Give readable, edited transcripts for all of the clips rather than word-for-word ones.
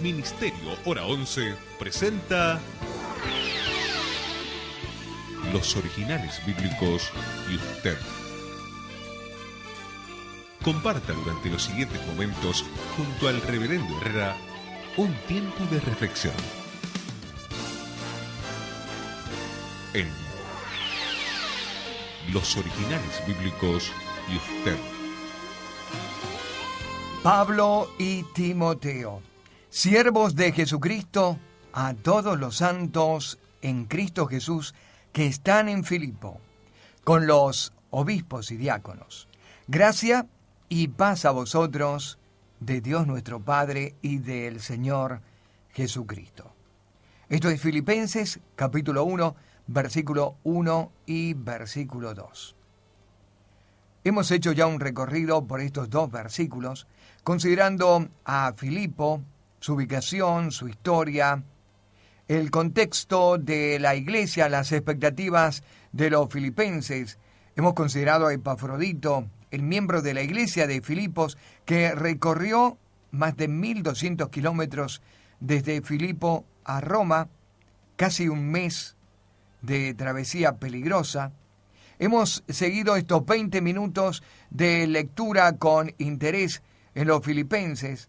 Ministerio Hora 11 presenta Los Originales Bíblicos y usted. Comparta durante los siguientes momentos junto al Reverendo Herrera un tiempo de reflexión en Los Originales Bíblicos y usted. Pablo y Timoteo, siervos de Jesucristo, a todos los santos en Cristo Jesús que están en Filipo, con los obispos y diáconos. Gracia y paz a vosotros, de Dios nuestro Padre y del Señor Jesucristo. Esto es Filipenses, capítulo 1, versículo 1 y versículo 2. Hemos hecho ya un recorrido por estos dos versículos, considerando a Filipo, su ubicación, su historia, el contexto de la iglesia, las expectativas de los filipenses. Hemos considerado a Epafrodito, el miembro de la iglesia de Filipos, que recorrió más de 1.200 kilómetros desde Filipo a Roma, casi un mes de travesía peligrosa. Hemos seguido estos 20 minutos de lectura con interés en los filipenses.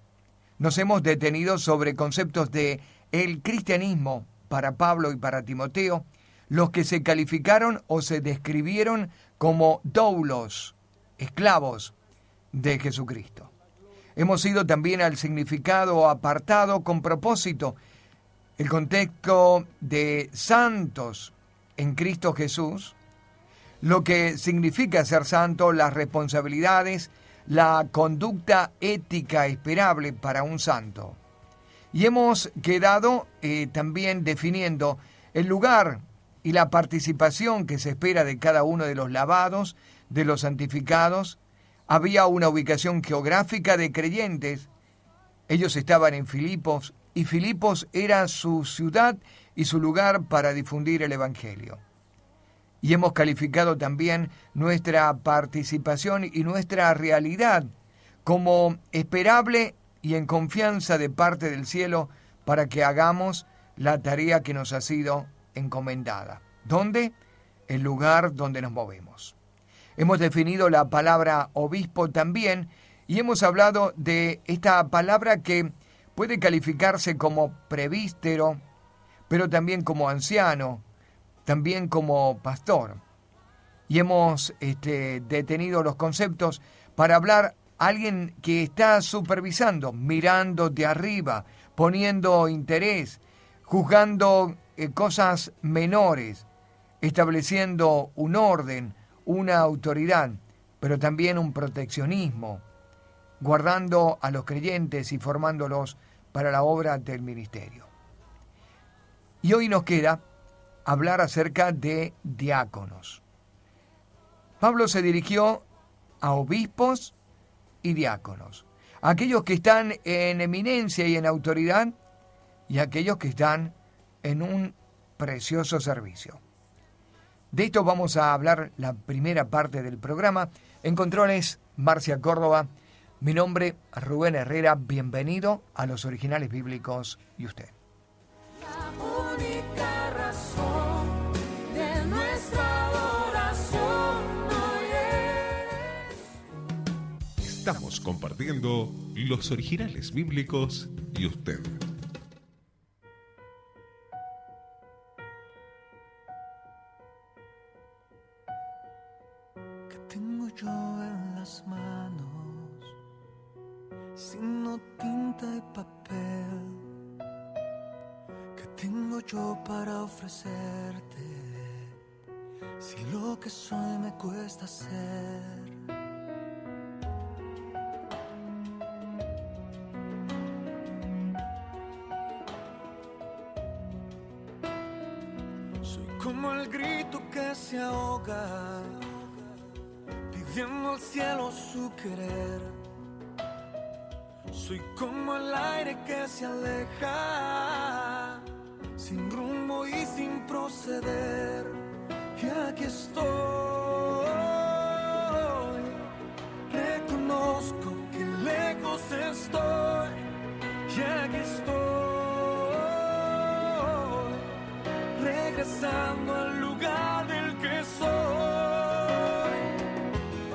Nos hemos detenido sobre conceptos de el cristianismo para Pablo y para Timoteo, los que se calificaron o se describieron como doulos, esclavos de Jesucristo. Hemos ido también al significado apartado con propósito, el contexto de santos en Cristo Jesús, lo que significa ser santo, las responsabilidades, la conducta ética esperable para un santo. Y hemos quedado también definiendo el lugar y la participación que se espera de cada uno de los lavados, de los santificados. Había una ubicación geográfica de creyentes. Ellos estaban en Filipos, y Filipos era su ciudad y su lugar para difundir el Evangelio. Y hemos calificado también nuestra participación y nuestra realidad como esperable y en confianza de parte del cielo para que hagamos la tarea que nos ha sido encomendada. ¿Dónde? El lugar donde nos movemos. Hemos definido la palabra obispo también y hemos hablado de esta palabra que puede calificarse como presbítero, pero también como anciano, también como pastor. Y hemos detenido los conceptos para hablar a alguien que está supervisando, mirando de arriba, poniendo interés, juzgando cosas menores, estableciendo un orden, una autoridad, pero también un proteccionismo, guardando a los creyentes y formándolos para la obra del ministerio. Y hoy nos queda hablar acerca de diáconos. Pablo se dirigió a obispos y diáconos, aquellos que están en eminencia y en autoridad y aquellos que están en un precioso servicio. De esto vamos a hablar la primera parte del programa. En controles, Marcia Córdoba. Mi nombre, Rubén Herrera. Bienvenido a Los Originales Bíblicos y usted. La única razón de nuestra adoración hoy es... Estamos compartiendo Los Originales Bíblicos y usted. ¿Qué tengo yo en las manos? Sino tinta y papel. ¿Qué tengo yo para ofrecerte? Si lo que soy me cuesta ser. Soy como el grito que se ahoga, pidiendo al cielo su querer. Soy como el aire que se aleja, sin rumbo y sin proceder. Y aquí estoy, reconozco que lejos estoy. Y aquí estoy. regresando al lugar del que soy.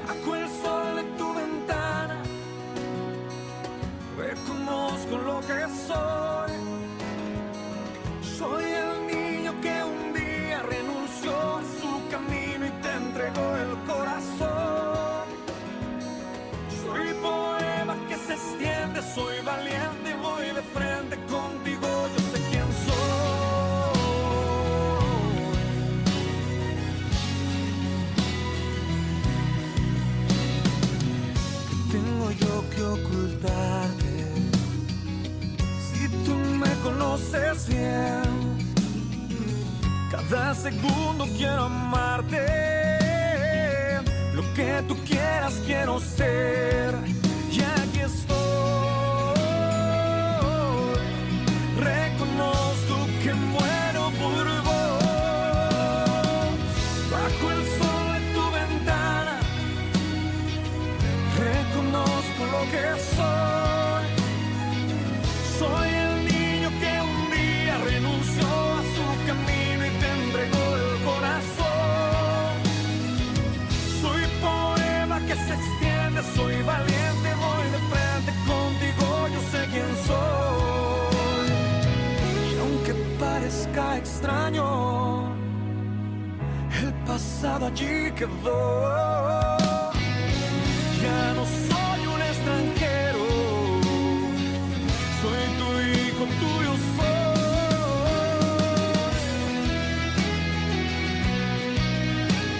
Bajo el sol de tu ventana, reconozco lo que soy. Soy el niño que un día renunció a su camino y te entregó el corazón. Soy poema que se extiende, soy valiente, voy de frente contigo, yo sé quién soy. ¿Qué tengo yo que ocultarte? Si tú me conoces bien, cada segundo quiero amarte. Lo que tú quieras quiero ser. Y aquí estoy. Reconozco que muero por vos. Bajo el sol de tu ventana, reconozco lo que soy. Soy el niño que un día renunció a su camino y te entregó el corazón. Soy poema que se extiende, soy valiente, voy de frente contigo, yo sé quién soy. Y aunque parezca extraño, el pasado allí quedó. Ya no soy un extranjero, soy tu hijo, tuyo soy.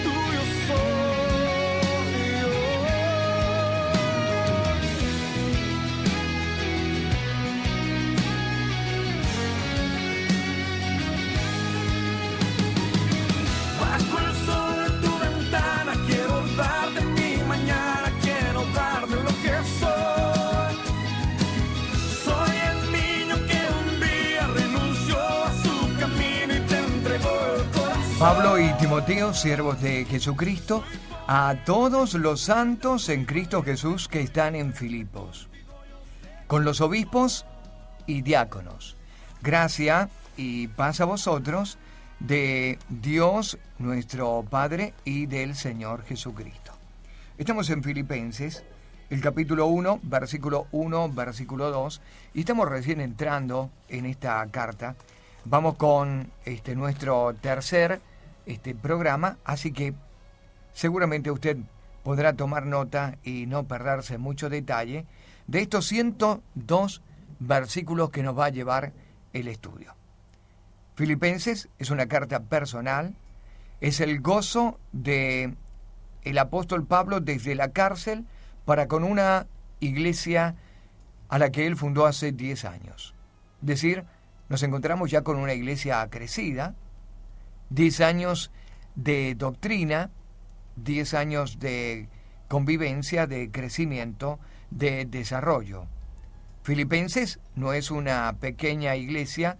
Tuyo soy yo. Bajo el sol de tu ventana quiero darte mi mañana, quiero darte lo que soy. Soy el niño que un día renunció a su camino y te entregó el corazón. Pablo y Timoteo, siervos de Jesucristo, a todos los santos en Cristo Jesús que están en Filipos, con los obispos y diáconos. Gracia y paz a vosotros de Dios nuestro Padre y del Señor Jesucristo. Estamos en Filipenses, el capítulo 1, versículo 1, versículo 2, y estamos recién entrando en esta carta. Vamos con nuestro tercer programa, así que seguramente usted podrá tomar nota y no perderse mucho detalle de estos 102 versículos que nos va a llevar el estudio. Filipenses es una carta personal, es el gozo de el apóstol Pablo desde la cárcel para con una iglesia a la que él fundó hace 10 años. Es decir, nos encontramos ya con una iglesia crecida, 10 años de doctrina, 10 años de convivencia, de crecimiento, de desarrollo. Filipenses no es una pequeña iglesia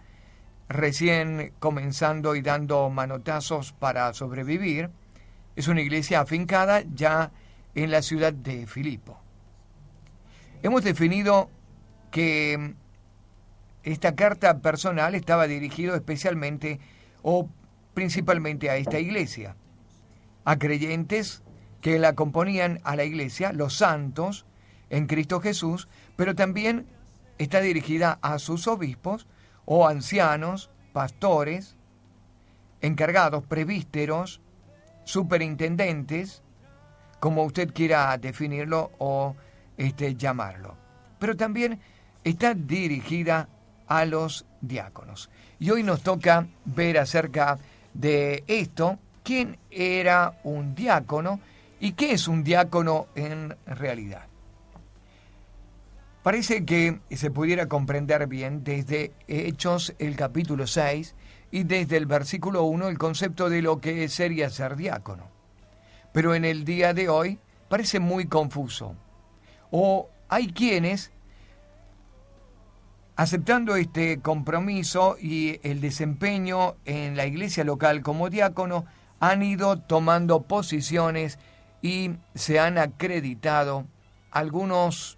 recién comenzando y dando manotazos para sobrevivir. Es una iglesia afincada ya en la ciudad de Filipo. Hemos definido que esta carta personal estaba dirigida especialmente o principalmente a esta iglesia, a creyentes que la componían a la iglesia, los santos en Cristo Jesús, pero también está dirigida a sus obispos o ancianos, pastores, encargados, presbíteros, superintendentes, como usted quiera definirlo o llamarlo. Pero también está dirigida a los diáconos. Y hoy nos toca ver acerca de esto, quién era un diácono y qué es un diácono en realidad. Parece que se pudiera comprender bien desde Hechos el capítulo 6 y desde el versículo 1 el concepto de lo que sería ser diácono. Pero en el día de hoy parece muy confuso. O hay quienes, aceptando este compromiso y el desempeño en la iglesia local como diácono, han ido tomando posiciones y se han acreditado algunos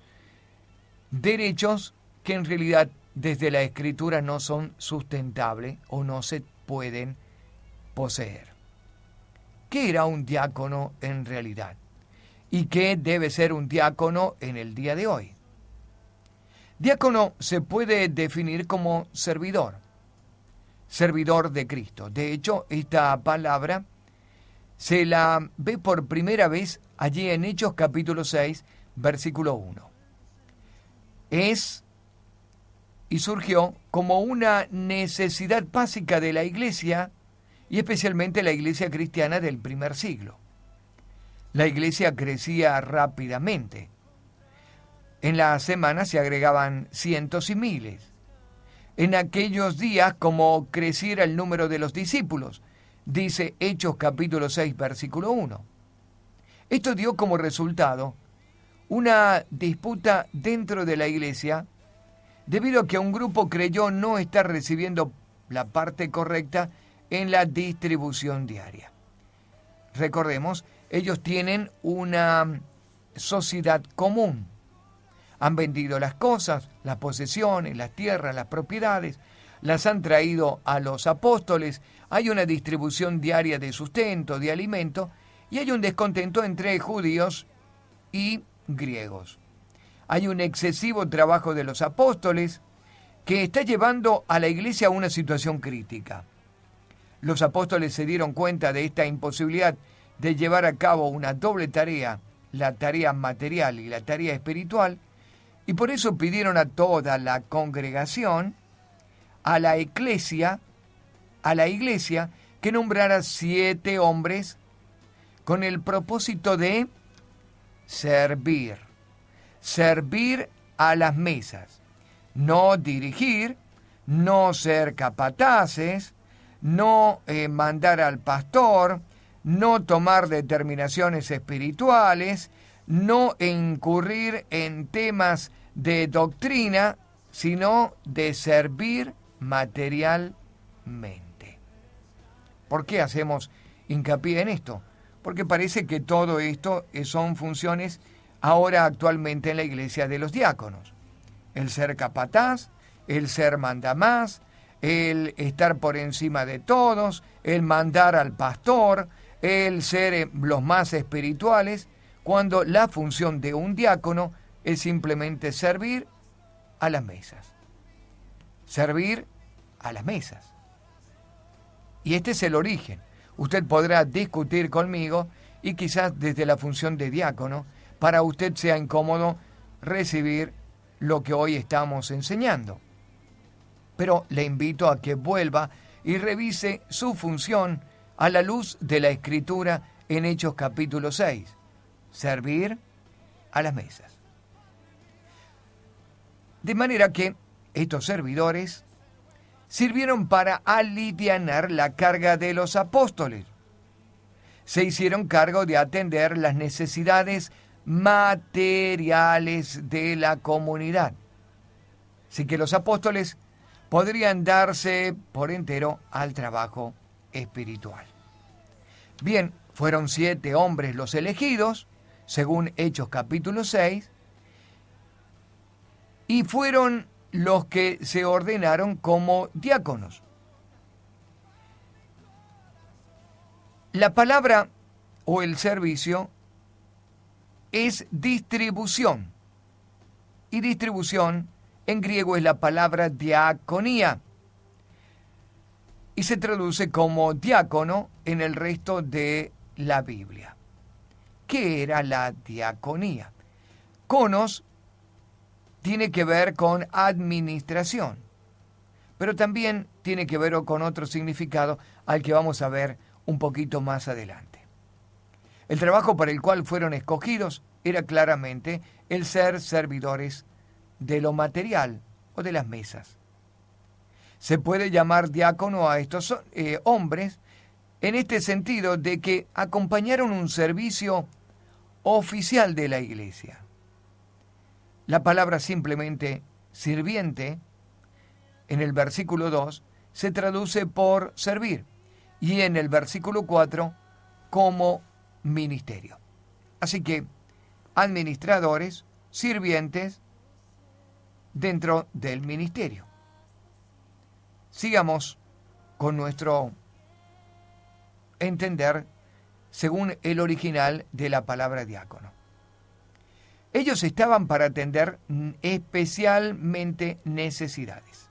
derechos que en realidad desde la Escritura no son sustentables o no se pueden poseer. ¿Qué era un diácono en realidad? ¿Y qué debe ser un diácono en el día de hoy? Diácono se puede definir como servidor de Cristo. De hecho, esta palabra se la ve por primera vez allí en Hechos capítulo 6, versículo 1. Es y surgió como una necesidad básica de la iglesia, y especialmente la iglesia cristiana del primer siglo. La iglesia crecía rápidamente. En la semana se agregaban cientos y miles. En aquellos días, como creciera el número de los discípulos, dice Hechos capítulo 6, versículo 1. Esto dio como resultado una disputa dentro de la iglesia, debido a que un grupo creyó no estar recibiendo la parte correcta en la distribución diaria. Recordemos, ellos tienen una sociedad común. Han vendido las cosas, las posesiones, las tierras, las propiedades, las han traído a los apóstoles, hay una distribución diaria de sustento, de alimento, y hay un descontento entre judíos y griegos. Hay un excesivo trabajo de los apóstoles que está llevando a la iglesia a una situación crítica. Los apóstoles se dieron cuenta de esta imposibilidad de llevar a cabo una doble tarea, la tarea material y la tarea espiritual, y por eso pidieron a toda la congregación, a la iglesia, que nombrara 7 hombres con el propósito de servir a las mesas, no dirigir, no ser capataces, no mandar al pastor, no tomar determinaciones espirituales, no incurrir en temas de doctrina, sino de servir materialmente. ¿Por qué hacemos hincapié en esto? Porque parece que todo esto son funciones ahora actualmente en la iglesia de los diáconos. El ser capataz, el ser mandamás, el estar por encima de todos, el mandar al pastor, el ser los más espirituales, cuando la función de un diácono es simplemente servir a las mesas. Servir a las mesas. Y este es el origen. Usted podrá discutir conmigo y quizás desde la función de diácono, para usted sea incómodo recibir lo que hoy estamos enseñando. Pero le invito a que vuelva y revise su función a la luz de la Escritura en Hechos capítulo 6. Servir a las mesas. De manera que estos servidores sirvieron para alivianar la carga de los apóstoles. Se hicieron cargo de atender las necesidades materiales de la comunidad. Así que los apóstoles podrían darse por entero al trabajo espiritual. Bien, fueron 7 hombres los elegidos, según Hechos capítulo 6, y fueron los que se ordenaron como diáconos. La palabra o el servicio es distribución, y distribución en griego es la palabra diaconía, y se traduce como diácono en el resto de la Biblia. ¿Qué era la diaconía? Conos tiene que ver con administración, pero también tiene que ver con otro significado al que vamos a ver un poquito más adelante. El trabajo para el cual fueron escogidos era claramente el ser servidores de lo material o de las mesas. Se puede llamar diácono a estos hombres en este sentido de que acompañaron un servicio oficial de la iglesia. La palabra simplemente sirviente en el versículo 2 se traduce por servir y en el versículo 4 como ministerio. Así que administradores, sirvientes dentro del ministerio. Sigamos con nuestro entender según el original de la palabra diácono. Ellos estaban para atender especialmente necesidades.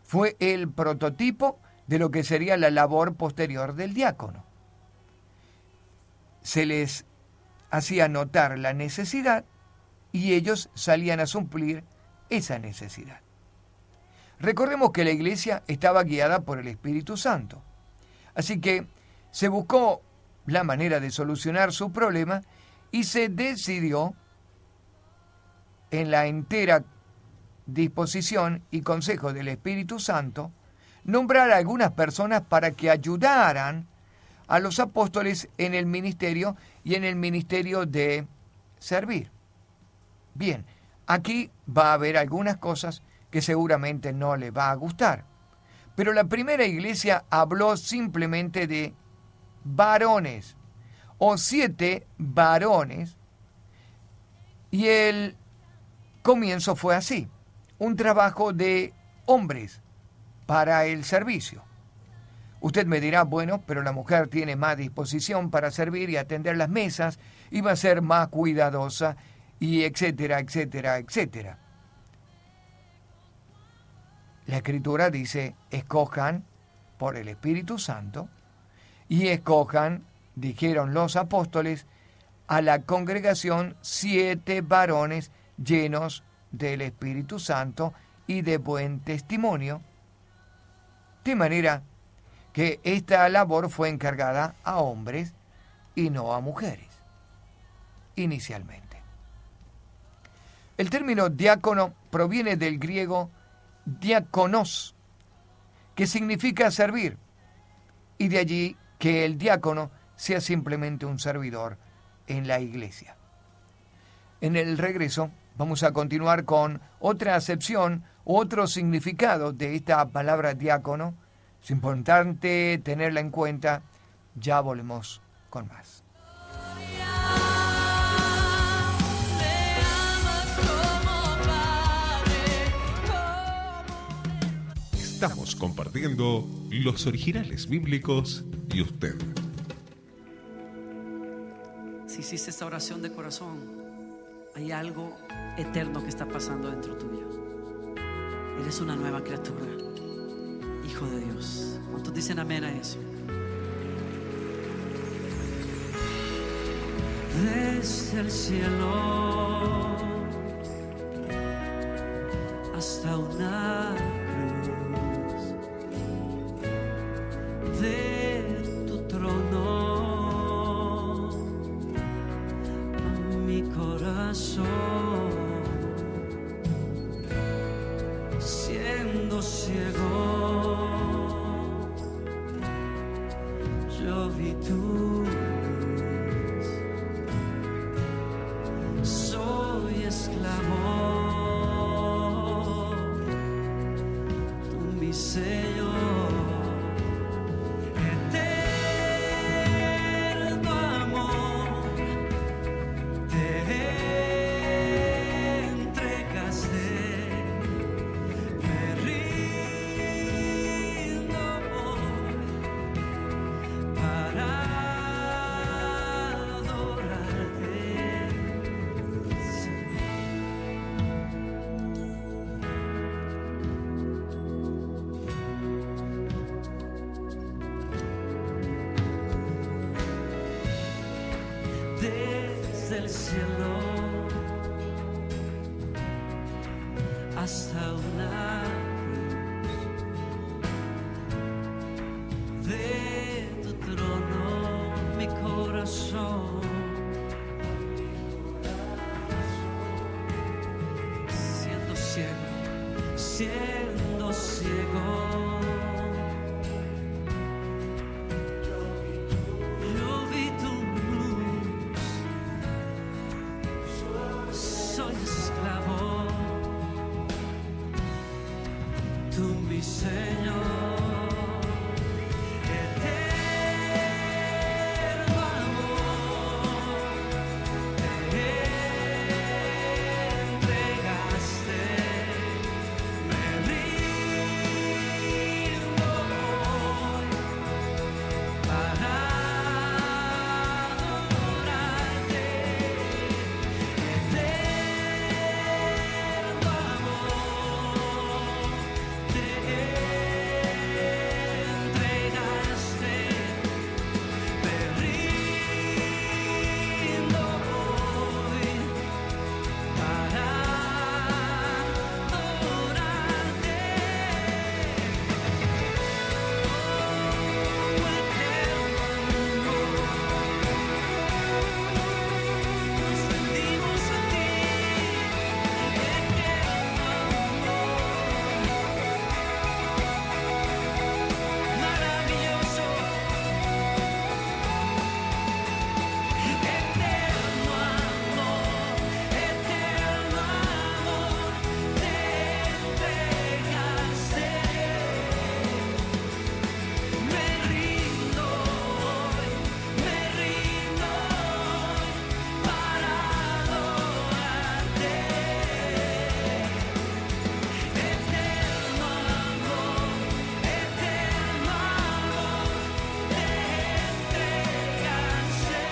Fue el prototipo de lo que sería la labor posterior del diácono. Se les hacía notar la necesidad y ellos salían a suplir esa necesidad. Recordemos que la iglesia estaba guiada por el Espíritu Santo. Así que se buscó la manera de solucionar su problema y se decidió, en la entera disposición y consejo del Espíritu Santo, nombrar a algunas personas para que ayudaran a los apóstoles en el ministerio y en el ministerio de servir. Bien, aquí va a haber algunas cosas que seguramente no les va a gustar. Pero la primera iglesia habló simplemente de varones, o 7 varones, y el comienzo fue así, un trabajo de hombres para el servicio. Usted me dirá, bueno, pero la mujer tiene más disposición para servir y atender las mesas, y va a ser más cuidadosa, y etcétera, etcétera, etcétera. La Escritura dice, escojan por el Espíritu Santo, y escojan, dijeron los apóstoles, a la congregación 7 varones llenos del Espíritu Santo y de buen testimonio, de manera que esta labor fue encargada a hombres y no a mujeres, inicialmente. El término diácono proviene del griego diákonos, que significa servir, y de allí que el diácono sea simplemente un servidor en la iglesia. En el regreso vamos a continuar con otra acepción, otro significado de esta palabra diácono. Es importante tenerla en cuenta. Ya volvemos con más. Estamos compartiendo los originales bíblicos y usted. Si hiciste esta oración de corazón, hay algo eterno que está pasando dentro tuyo. Eres una nueva criatura, hijo de Dios. ¿Cuántos dicen amén a eso? Desde el cielo hasta una cruz, de tu trono a mi corazón, siendo ciego, yo vi tu luz. Soy esclavo, tú mi Señor. Eterno amor, te entregaste, me rindo para adorarte. Desde el cielo hasta una cruz, de tu trono mi corazón, siendo ciego, siendo ciego. Yo vi tu luz, soy esclavo, tú mi Señor. Eterno amor, te entregaste, me rindo hoy para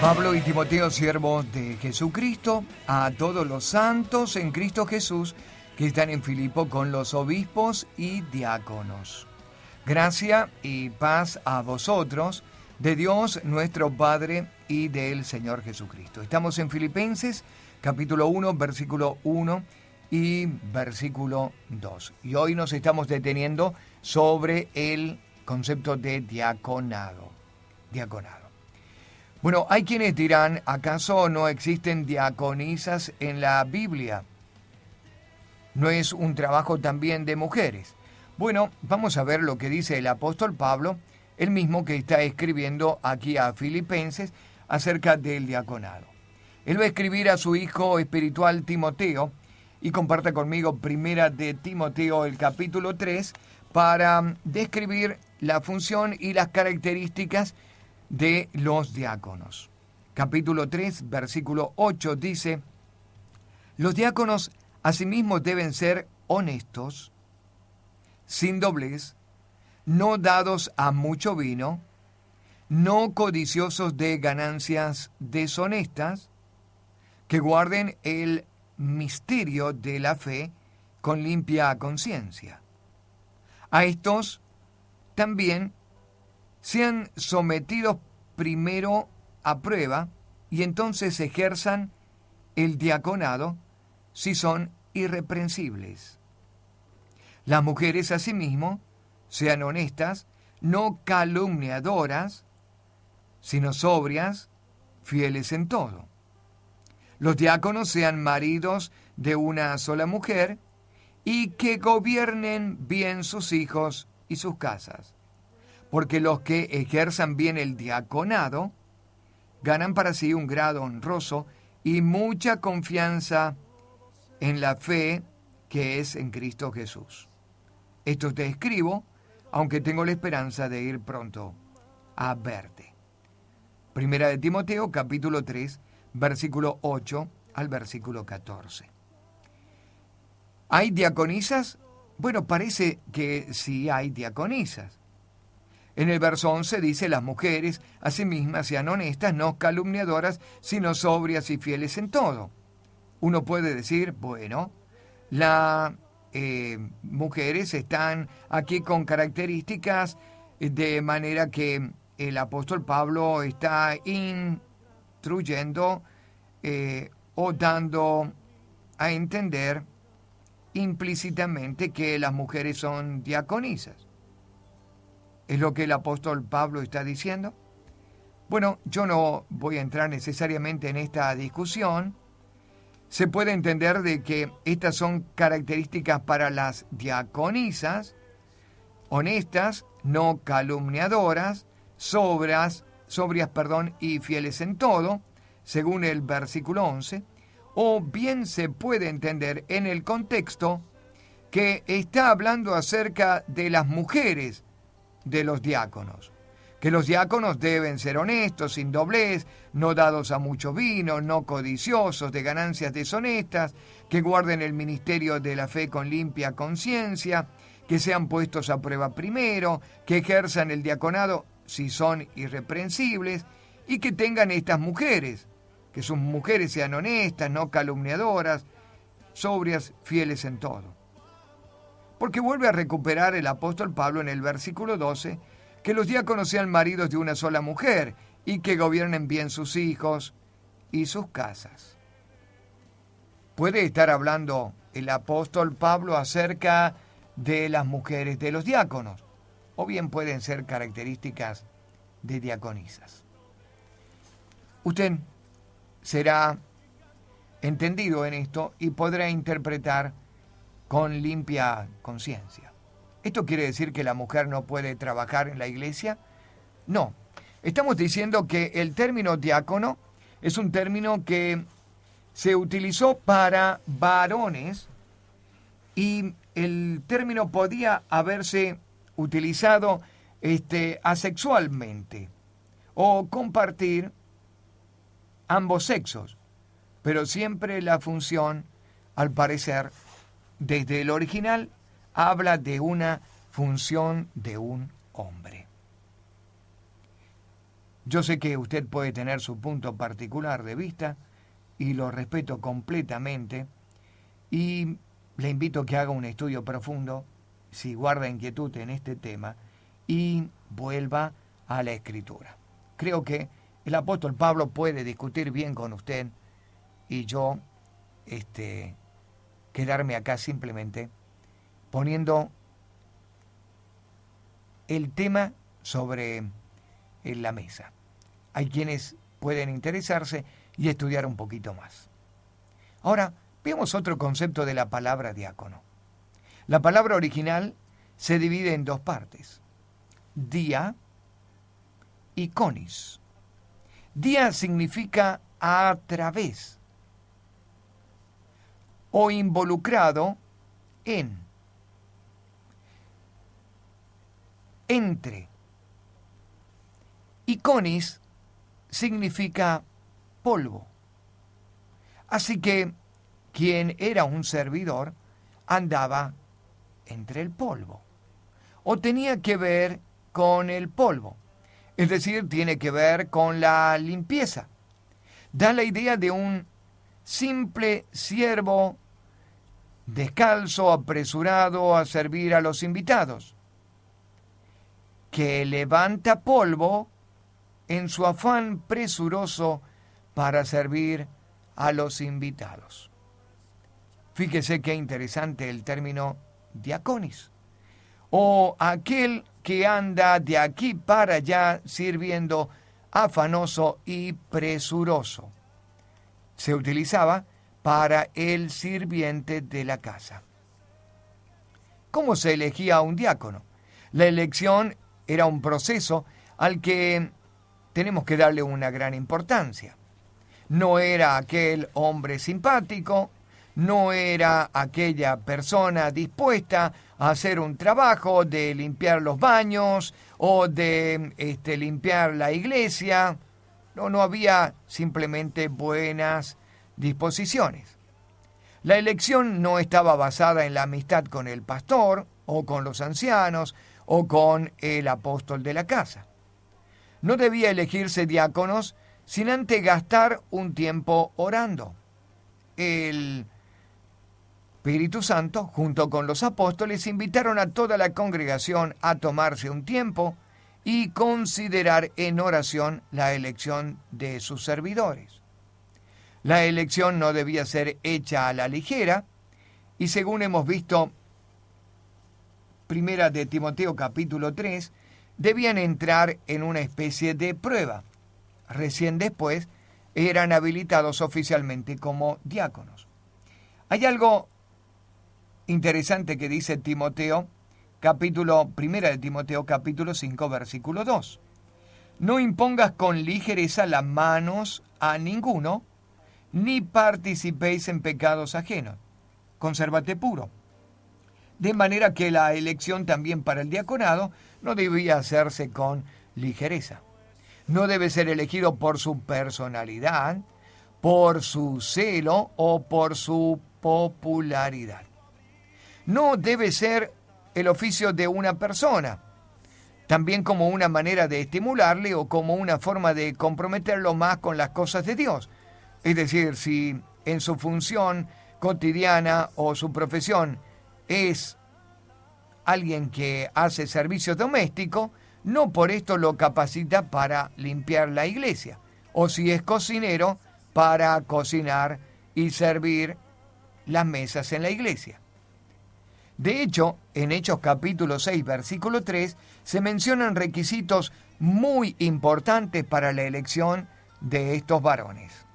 Pablo y Timoteo, siervos de Jesucristo, a todos los santos en Cristo Jesús que están en Filipo con los obispos y diáconos. Gracia y paz a vosotros, de Dios nuestro Padre y del Señor Jesucristo. Estamos en Filipenses, capítulo 1, versículo 1 y versículo 2. Y hoy nos estamos deteniendo sobre el concepto de diaconado. Bueno, hay quienes dirán, ¿acaso no existen diaconisas en la Biblia? ¿No es un trabajo también de mujeres? Bueno, vamos a ver lo que dice el apóstol Pablo, el mismo que está escribiendo aquí a Filipenses acerca del diaconado. Él va a escribir a su hijo espiritual Timoteo, y comparta conmigo primera de Timoteo, el capítulo 3, para describir la función y las características de los diáconos. Capítulo 3, versículo 8 dice: los diáconos asimismo deben ser honestos, sin doblez, no dados a mucho vino, no codiciosos de ganancias deshonestas, que guarden el misterio de la fe con limpia conciencia. A estos también sean sometidos primero a prueba y entonces ejerzan el diaconado si son irreprensibles. Las mujeres asimismo sean honestas, no calumniadoras, sino sobrias, fieles en todo. Los diáconos sean maridos de una sola mujer y que gobiernen bien sus hijos y sus casas, porque los que ejerzan bien el diaconado ganan para sí un grado honroso y mucha confianza en la fe que es en Cristo Jesús. Esto te escribo, aunque tengo la esperanza de ir pronto a verte. Primera de Timoteo, capítulo 3, versículo 8 al versículo 14. ¿Hay diaconisas? Bueno, parece que sí hay diaconisas. En el verso 11 dice: las mujeres asimismas sean honestas, no calumniadoras, sino sobrias y fieles en todo. Uno puede decir, bueno, las mujeres están aquí con características de manera que el apóstol Pablo está instruyendo o dando a entender implícitamente que las mujeres son diaconisas. ¿Es lo que el apóstol Pablo está diciendo? Bueno, yo no voy a entrar necesariamente en esta discusión. Se puede entender de que estas son características para las diaconisas: honestas, no calumniadoras, sobrias, y fieles en todo, según el versículo 11, o bien se puede entender en el contexto que está hablando acerca de las mujeres de los diáconos, que los diáconos deben ser honestos, sin doblez, no dados a mucho vino, no codiciosos de ganancias deshonestas, que guarden el ministerio de la fe con limpia conciencia, que sean puestos a prueba primero, que ejerzan el diaconado si son irreprensibles, y que tengan estas mujeres, que sus mujeres sean honestas, no calumniadoras, sobrias, fieles en todo. Porque vuelve a recuperar el apóstol Pablo en el versículo 12, que los diáconos sean maridos de una sola mujer y que gobiernen bien sus hijos y sus casas. Puede estar hablando el apóstol Pablo acerca de las mujeres de los diáconos, o bien pueden ser características de diaconisas. Usted será entendido en esto y podrá interpretar con limpia conciencia. ¿Esto quiere decir que la mujer no puede trabajar en la iglesia? No. Estamos diciendo que el término diácono es un término que se utilizó para varones y el término podía haberse utilizado asexualmente o compartir ambos sexos, pero siempre la función, al parecer, desde el original, habla de una función de un hombre. Yo sé que usted puede tener su punto particular de vista y lo respeto completamente y le invito a que haga un estudio profundo, si guarda inquietud en este tema, y vuelva a la Escritura. Creo que el apóstol Pablo puede discutir bien con usted y yo quedarme acá simplemente poniendo el tema sobre la mesa. Hay quienes pueden interesarse y estudiar un poquito más. Ahora, veamos otro concepto de la palabra diácono. La palabra original se divide en dos partes: dia y conis. Dia significa a través o involucrado en, entre. Y conis significa polvo. Así que quien era un servidor andaba entre el polvo o tenía que ver con el polvo, es decir, tiene que ver con la limpieza. Da la idea de un simple siervo descalzo, apresurado a servir a los invitados, que levanta polvo en su afán presuroso para servir a los invitados. Fíjese qué interesante el término diaconis, o aquel que anda de aquí para allá sirviendo afanoso y presuroso. Se utilizaba para el sirviente de la casa. ¿Cómo se elegía a un diácono? La elección era un proceso al que tenemos que darle una gran importancia. No era aquel hombre simpático, no era aquella persona dispuesta a hacer un trabajo de limpiar los baños o de limpiar la iglesia. No había simplemente buenas disposiciones. La elección no estaba basada en la amistad con el pastor o con los ancianos o con el apóstol de la casa. No debía elegirse diáconos sin antes gastar un tiempo orando. El Espíritu Santo, junto con los apóstoles, invitaron a toda la congregación a tomarse un tiempo y considerar en oración la elección de sus servidores. La elección no debía ser hecha a la ligera y, según hemos visto, Primera de Timoteo capítulo 3, debían entrar en una especie de prueba. Recién después eran habilitados oficialmente como diáconos. Hay algo interesante que dice Timoteo, Primera de Timoteo capítulo 5, versículo 2. No impongas con ligereza las manos a ninguno, ni participéis en pecados ajenos. Consérvate puro. De manera que la elección también para el diaconado no debía hacerse con ligereza. No debe ser elegido por su personalidad, por su celo o por su popularidad. No debe ser el oficio de una persona, también como una manera de estimularle o como una forma de comprometerlo más con las cosas de Dios. Es decir, si en su función cotidiana o su profesión es alguien que hace servicio doméstico, no por esto lo capacita para limpiar la iglesia, o si es cocinero, para cocinar y servir las mesas en la iglesia. De hecho, en Hechos capítulo 6, versículo 3, se mencionan requisitos muy importantes para la elección de estos varones.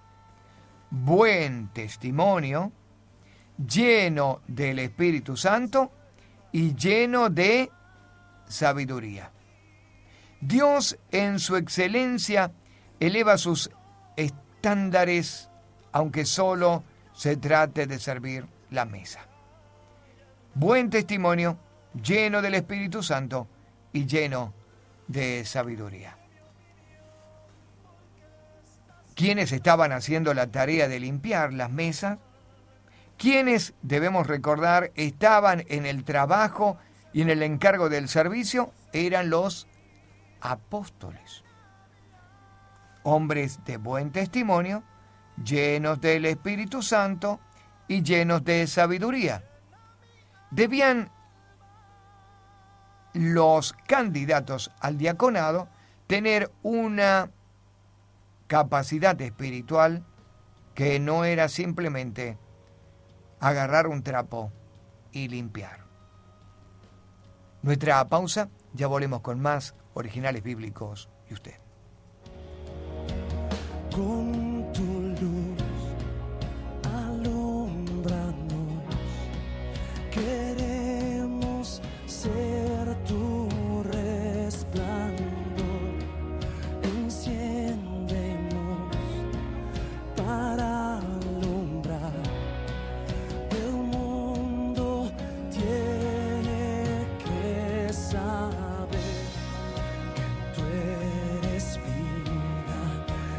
Buen testimonio, lleno del Espíritu Santo y lleno de sabiduría. Dios, en su excelencia, eleva sus estándares, aunque solo se trate de servir la mesa. Buen testimonio, lleno del Espíritu Santo y lleno de sabiduría. ¿Quiénes estaban haciendo la tarea de limpiar las mesas? ¿Quiénes, debemos recordar, estaban en el trabajo y en el encargo del servicio? Eran los apóstoles. hombres de buen testimonio, llenos del Espíritu Santo y llenos de sabiduría. Debían los candidatos al diaconado tener una capacidad espiritual que no era simplemente agarrar un trapo y limpiar. Nuestra pausa, ya volvemos con más originales bíblicos y usted. Con tu luz alúmbranos, queremos ser tu resplandor, enciéndenos para alumbrar. El mundo tiene que saber que tú eres vida,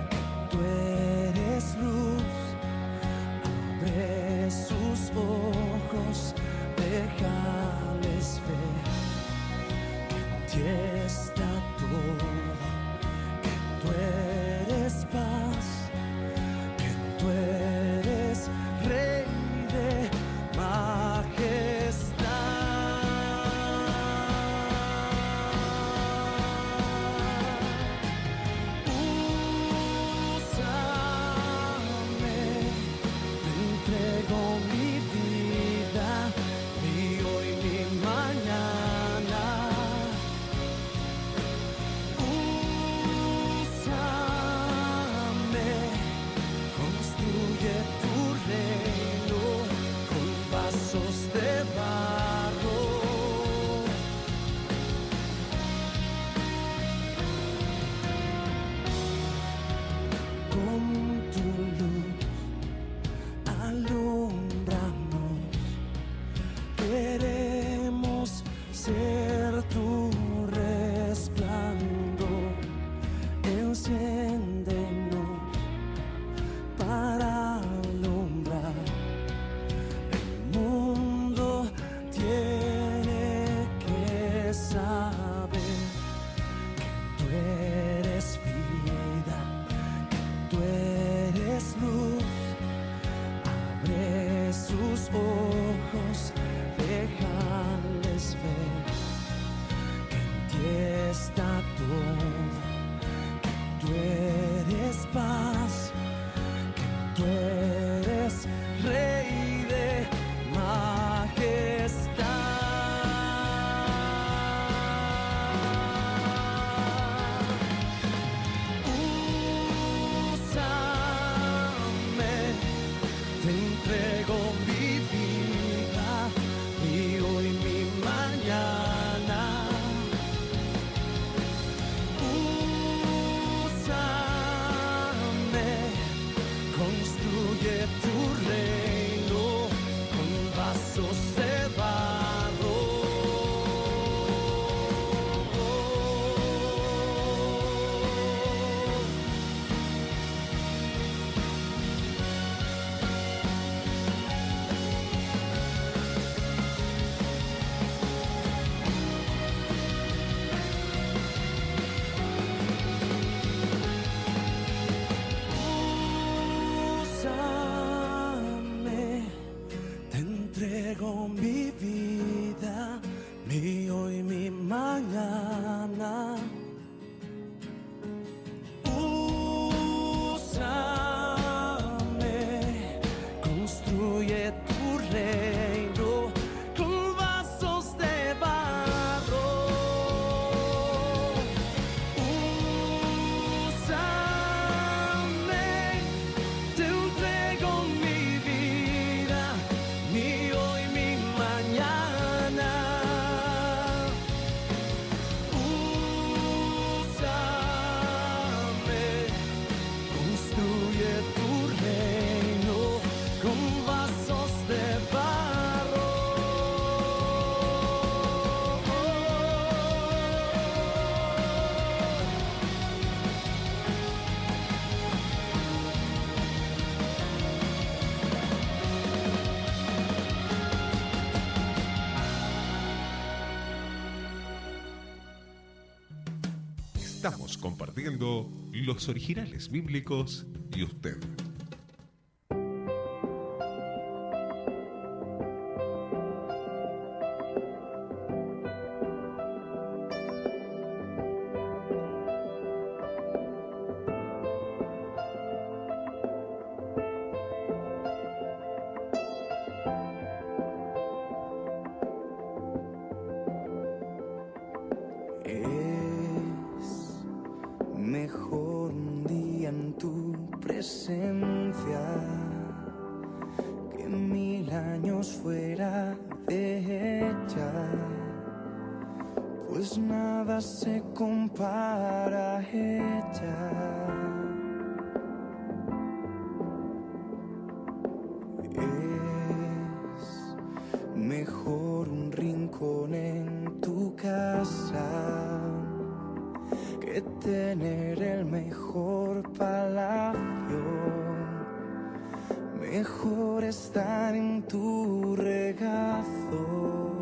que tú eres luz. Abre sus ojos, déjales ver que en ti está todo, que tú eres paz, que tú eres Rey de majestad. Úsame, te entrego mi vida, mi hoy, mi mañana. Úsame, construye tu reino con vasos de barro. Con tu luz alúmbranos, queremos ser tu resplandor, enciéndenos para alumbrar. El mundo tiene que saber que tú eres vida, que tú eres luz. Abre sus ojos, déjales ver que en ti está todo, que tú eres paz, que tú eres Rey de majestad. Úsame, te entrego mi vida, mi hoy, mi mañana. Úsame, construye tu reino con vasos de barro. Úsame, te entrego mi vida, mi hoy, mi mañana. Úsame, construye tu reino con vasos de barro. Úsame, te entrego mi vida, mi hoy, mi mañana. Estamos compartiendo los originales bíblicos y usted. Es mejor un día en tu presencia que 1000 años fuera de ella, pues nada se compara a ella. Es mejor un rincón en tu casa que tener el mejor palacio. Mejor estar en tu regazo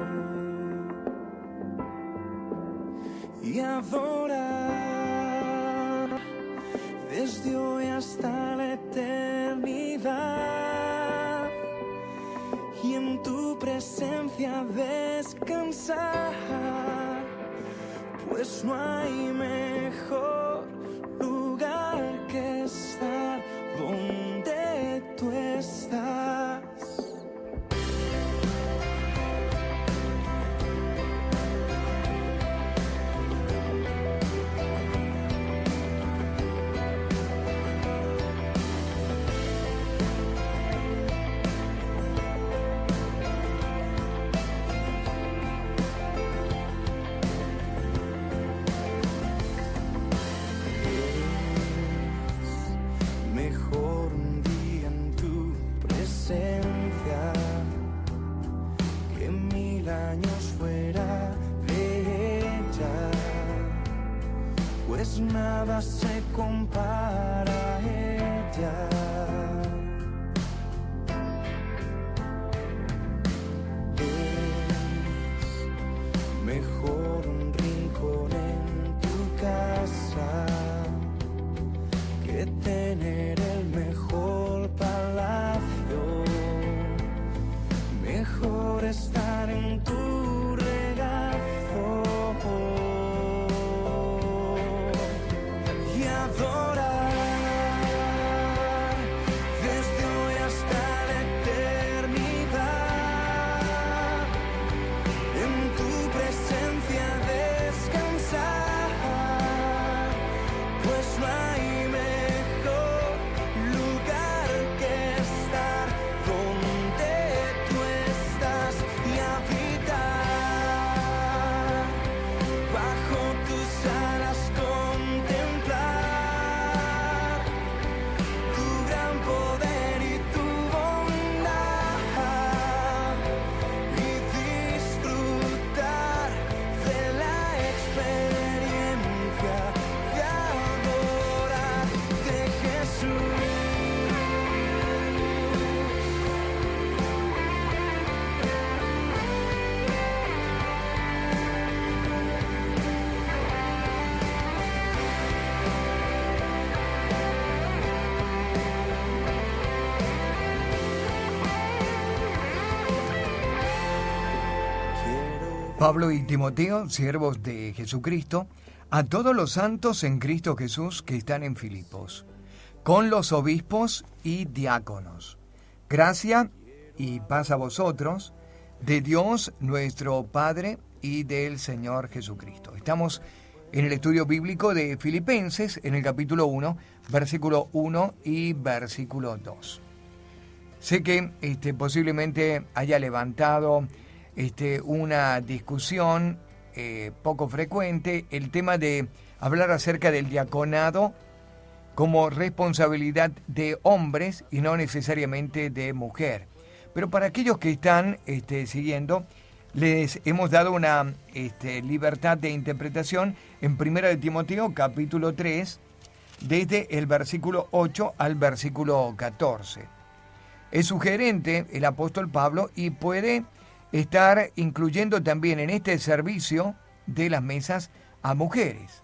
y adorar desde hoy hasta la eternidad, y en tu presencia descansar, pues no hay mejor lugar que estar donde tú estás. Mejor un día en tu presencia que 1000 años fuera de ella, pues nada se compara a ella. Es mejor un rincón en tu casa que tener el mejor palacio. Mejor estar en tu regazo y adorar desde hoy hasta la eternidad, en tu presencia descansar, pues no hay mejor lugar que estar donde tú estás, y habitar bajo tus alas, contemplar tu gran poder y tu bondad, y disfrutar de la experiencia de adorarte, Jesús. Pablo y Timoteo, siervos de Jesucristo, a todos los santos en Cristo Jesús que están en Filipos, con los obispos y diáconos. Gracia y paz a vosotros, de Dios nuestro Padre y del Señor Jesucristo. Estamos en el estudio bíblico de Filipenses, en el capítulo 1, versículo 1 y versículo 2. Sé que posiblemente haya levantado una discusión poco frecuente el tema de hablar acerca del diaconado como responsabilidad de hombres y no necesariamente de mujer. Pero para aquellos que están siguiendo, les hemos dado una libertad de interpretación en 1 de Timoteo capítulo 3, desde el versículo 8 al versículo 14. Es sugerente el apóstol Pablo y puede estar incluyendo también en este servicio de las mesas a mujeres.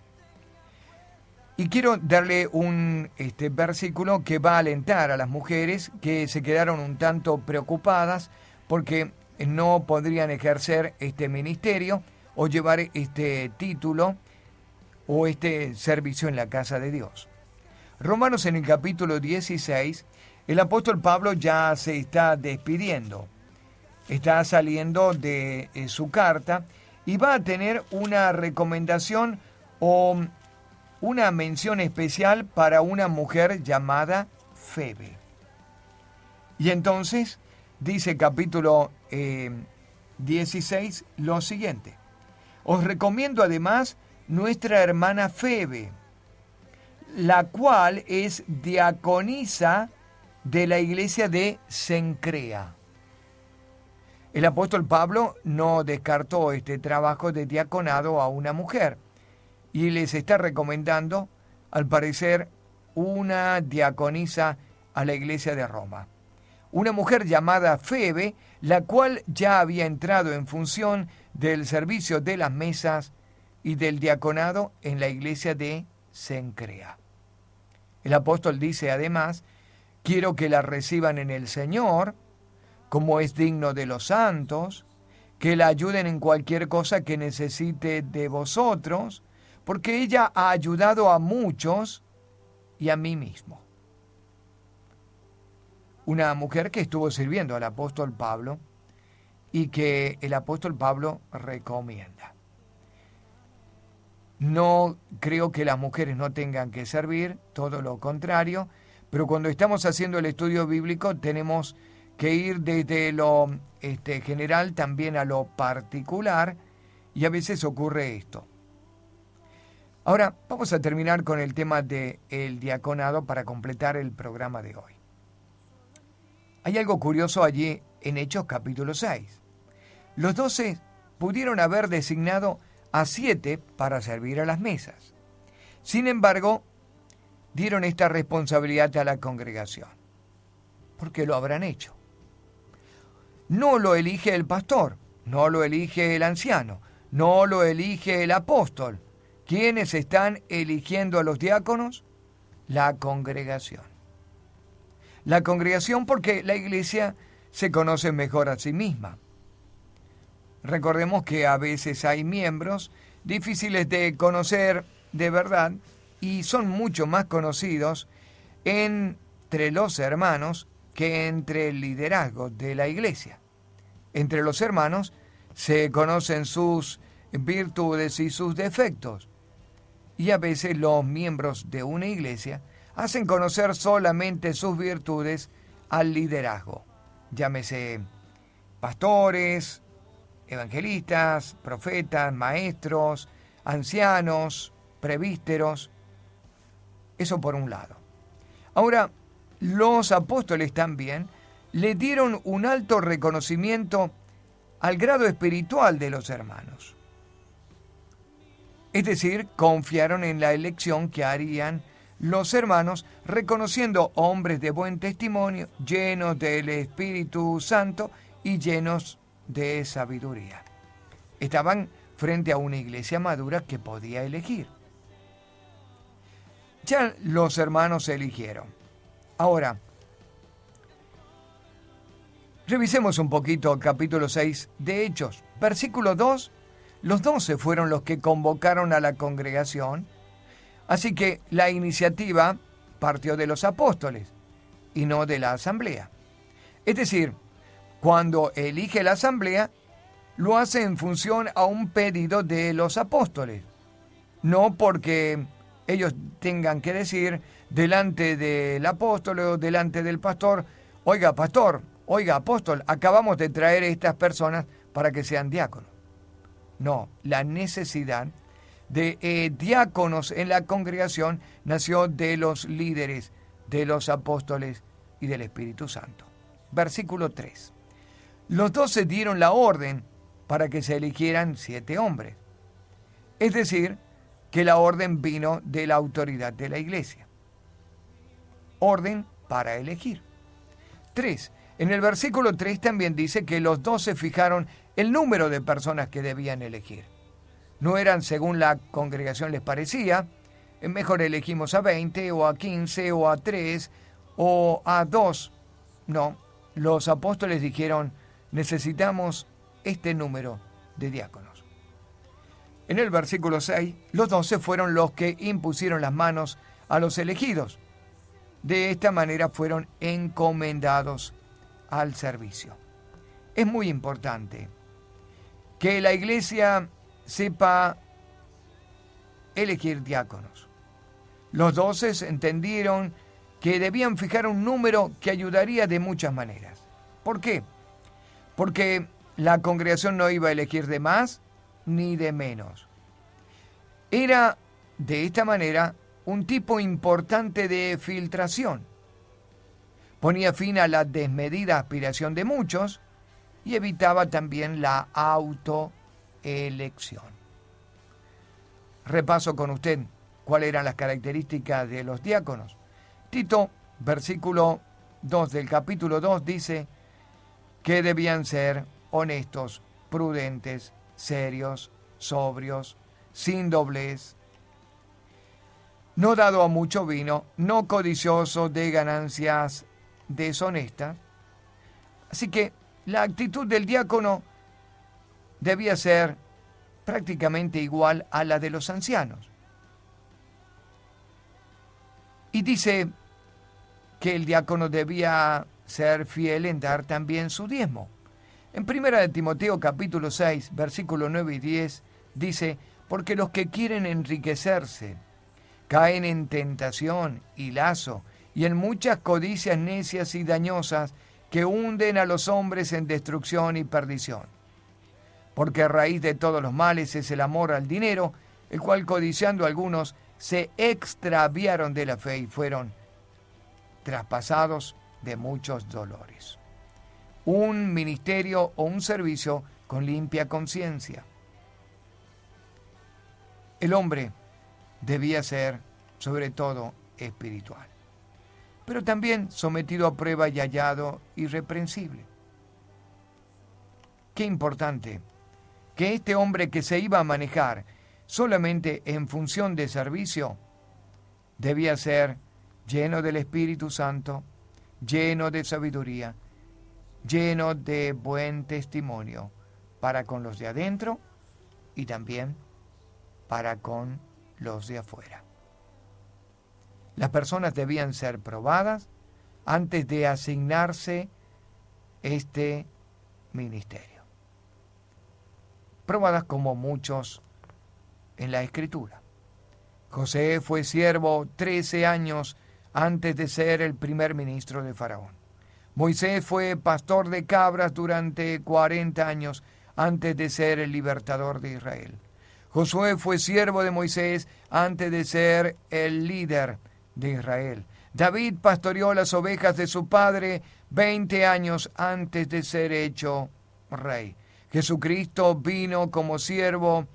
Y quiero darle un versículo que va a alentar a las mujeres que se quedaron un tanto preocupadas porque no podrían ejercer este ministerio o llevar este título o este servicio en la casa de Dios. Romanos, en el capítulo 16, el apóstol Pablo ya se está despidiendo. Está saliendo de su carta y va a tener una recomendación o una mención especial para una mujer llamada Febe. Y entonces dice capítulo 16 lo siguiente: os recomiendo además nuestra hermana Febe, la cual es diaconisa de la iglesia de Cencrea. El apóstol Pablo no descartó este trabajo de diaconado a una mujer y les está recomendando, al parecer, una diaconisa a la iglesia de Roma. Una mujer llamada Febe, la cual ya había entrado en función del servicio de las mesas y del diaconado en la iglesia de Cencrea. El apóstol dice además: quiero que la reciban en el Señor, como es digno de los santos, que la ayuden en cualquier cosa que necesite de vosotros, porque ella ha ayudado a muchos y a mí mismo. Una mujer que estuvo sirviendo al apóstol Pablo y que el apóstol Pablo recomienda. No creo que las mujeres no tengan que servir, todo lo contrario, pero cuando estamos haciendo el estudio bíblico tenemos que ir desde lo general también a lo particular, y a veces ocurre esto. Ahora vamos a terminar con el tema del diaconado para completar el programa de hoy. Hay algo curioso allí en Hechos capítulo 6. Los 12 pudieron haber designado a 7 para servir a las mesas. Sin embargo, dieron esta responsabilidad a la congregación. ¿Por qué lo habrán hecho? No lo elige el pastor, no lo elige el anciano, no lo elige el apóstol. ¿Quiénes están eligiendo a los diáconos? La congregación. La congregación, porque la iglesia se conoce mejor a sí misma. Recordemos que a veces hay miembros difíciles de conocer de verdad y son mucho más conocidos entre los hermanos que entre el liderazgo de la iglesia. Entre los hermanos se conocen sus virtudes y sus defectos. Y a veces los miembros de una iglesia hacen conocer solamente sus virtudes al liderazgo. Llámese pastores, evangelistas, profetas, maestros, ancianos, presbíteros. Eso por un lado. Ahora, los apóstoles también le dieron un alto reconocimiento al grado espiritual de los hermanos. Es decir, confiaron en la elección que harían los hermanos, reconociendo hombres de buen testimonio, llenos del Espíritu Santo y llenos de sabiduría. Estaban frente a una iglesia madura que podía elegir. Ya los hermanos eligieron. Ahora, revisemos un poquito el capítulo 6 de Hechos. Versículo 2, los 12 fueron los que convocaron a la congregación, así que la iniciativa partió de los apóstoles y no de la asamblea. Es decir, cuando elige la asamblea, lo hace en función a un pedido de los apóstoles, no porque ellos tengan que decir delante del apóstol o delante del pastor: oiga, pastor, oiga, apóstol, acabamos de traer a estas personas para que sean diáconos. No, la necesidad de diáconos en la congregación nació de los líderes, de los apóstoles y del Espíritu Santo. Versículo 3. Los 12 dieron la orden para que se eligieran 7 hombres. Es decir, que la orden vino de la autoridad de la iglesia. Orden para elegir. 3. En el versículo 3 también dice que los 12 fijaron el número de personas que debían elegir. No eran según la congregación les parecía, mejor elegimos a 20 o a 15 o a 3 o a 2. No, los apóstoles dijeron, necesitamos este número de diáconos. En el versículo 6, los 12 fueron los que impusieron las manos a los elegidos. De esta manera fueron encomendados al servicio. Es muy importante que la iglesia sepa elegir diáconos. Los 12 entendieron que debían fijar un número que ayudaría de muchas maneras. ¿Por qué? Porque la congregación no iba a elegir de más ni de menos. Era, de esta manera, un tipo importante de filtración. Ponía fin a la desmedida aspiración de muchos y evitaba también la autoelección. Repaso con usted cuáles eran las características de los diáconos. Tito, versículo 2 del capítulo 2, dice que debían ser honestos, prudentes, serios, sobrios, sin doblez, no dado a mucho vino, no codicioso de ganancias deshonestas. Así que la actitud del diácono debía ser prácticamente igual a la de los ancianos. Y dice que el diácono debía ser fiel en dar también su diezmo. En 1 Timoteo capítulo 6, versículos 9 y 10, dice, porque los que quieren enriquecerse caen en tentación y lazo y en muchas codicias necias y dañosas que hunden a los hombres en destrucción y perdición. Porque a raíz de todos los males es el amor al dinero, el cual codiciando algunos se extraviaron de la fe y fueron traspasados de muchos dolores. Un ministerio o un servicio con limpia conciencia. El hombre debía ser, sobre todo, espiritual, pero también sometido a prueba y hallado irreprensible. Qué importante que este hombre que se iba a manejar solamente en función de servicio debía ser lleno del Espíritu Santo, lleno de sabiduría, lleno de buen testimonio para con los de adentro y también para con los de afuera. Las personas debían ser probadas antes de asignarse este ministerio. Probadas como muchos en la Escritura. José fue siervo 13 años antes de ser el primer ministro de Faraón. Moisés fue pastor de cabras durante 40 años antes de ser el libertador de Israel. Josué fue siervo de Moisés antes de ser el líder de Israel. David pastoreó las ovejas de su padre 20 años antes de ser hecho rey. Jesucristo vino como siervo,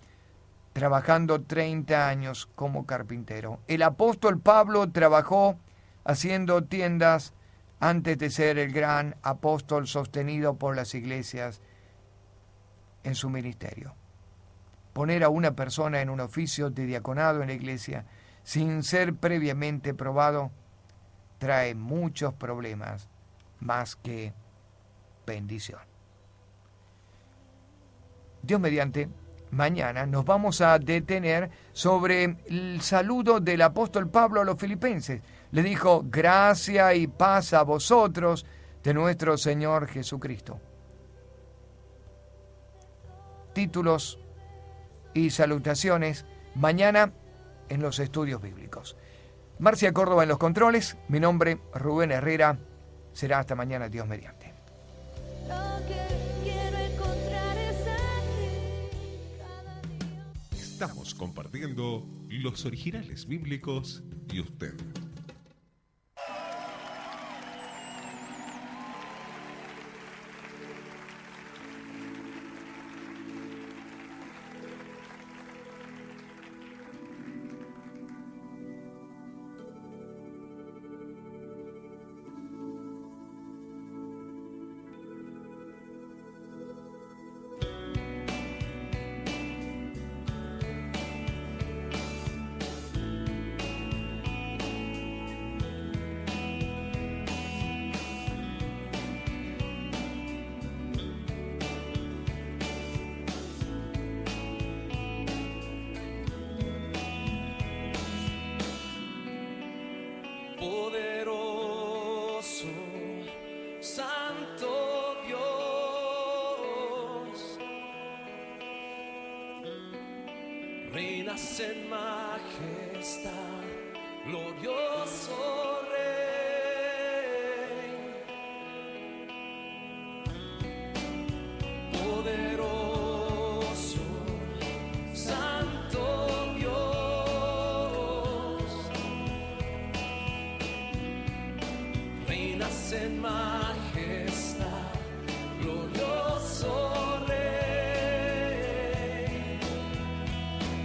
trabajando 30 años como carpintero. El apóstol Pablo trabajó haciendo tiendas antes de ser el gran apóstol sostenido por las iglesias en su ministerio. Poner a una persona en un oficio de diaconado en la iglesia sin ser previamente probado trae muchos problemas más que bendición. Dios mediante, mañana nos vamos a detener sobre el saludo del apóstol Pablo a los filipenses. Le dijo, gracia y paz a vosotros de nuestro Señor Jesucristo. Títulos y salutaciones mañana en los estudios bíblicos. Marcia Córdoba en los controles, mi nombre Rubén Herrera. Será hasta mañana, Dios mediante. Lo que quiero encontrar es aquí cada día. Estamos compartiendo los originales bíblicos y usted. reinas en majestad, glorioso Rey. Poderoso, santo Dios, reinas en majestad, glorioso Rey.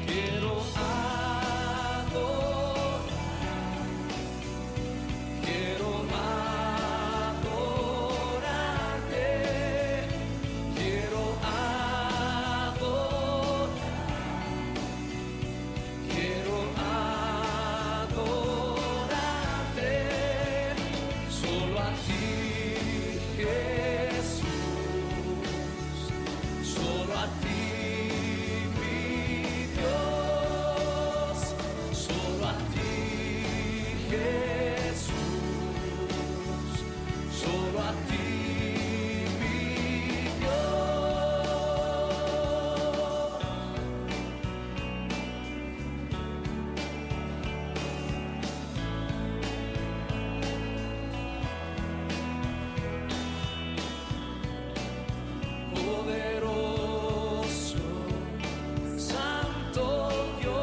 Quiero adorar, quiero adorarte, quiero adorar, quiero adorarte, solo a ti, Jesús, solo a ti, mi Dios, solo a ti, Jesús, solo a ti, mi Dios. Poderoso, santo Dios,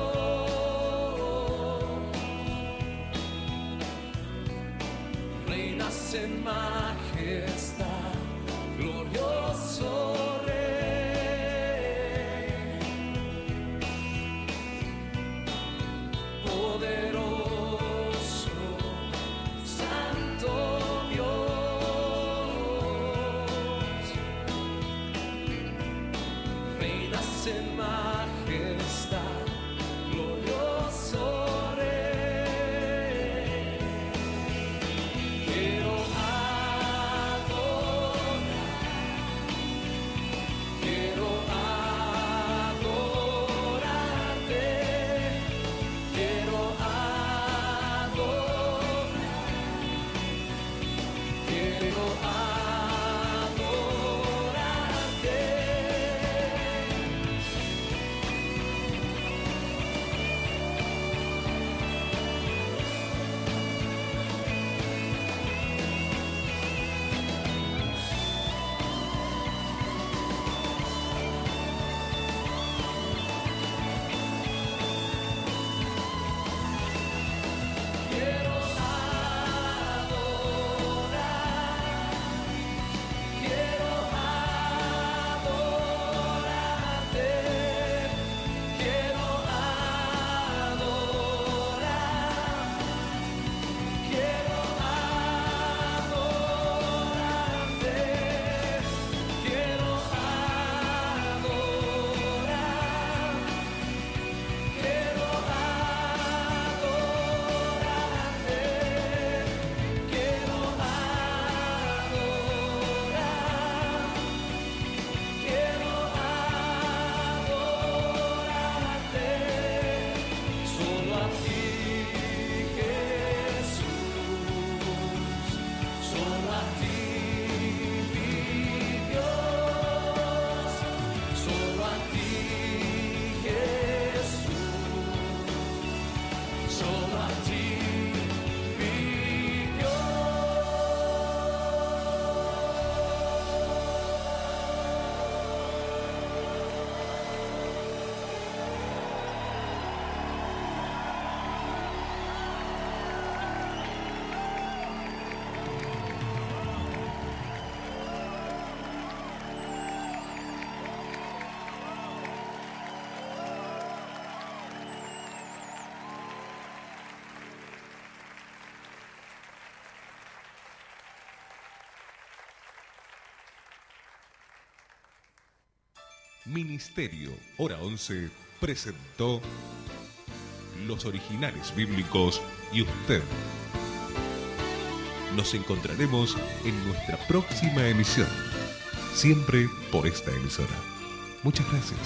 reinas en majestad, glorioso Rey. Poderoso, santo Dios, reinas en majestad, glorioso Rey. Quiero adorar, quiero adorarte, quiero adorar, quiero adorarte. Quiero adorar, quiero adorarte, quiero adorar, quiero adorarte, quiero adorar, quiero adorarte, quiero adorar, quiero adorarte, solo a ti, Jesús, solo a ti, mi Dios, solo a ti, Jesús, solo a ti, mi Ministerio Hora 11 presentó Los Originales Bíblicos y usted. Nos encontraremos en nuestra próxima emisión, siempre por esta emisora. Muchas gracias.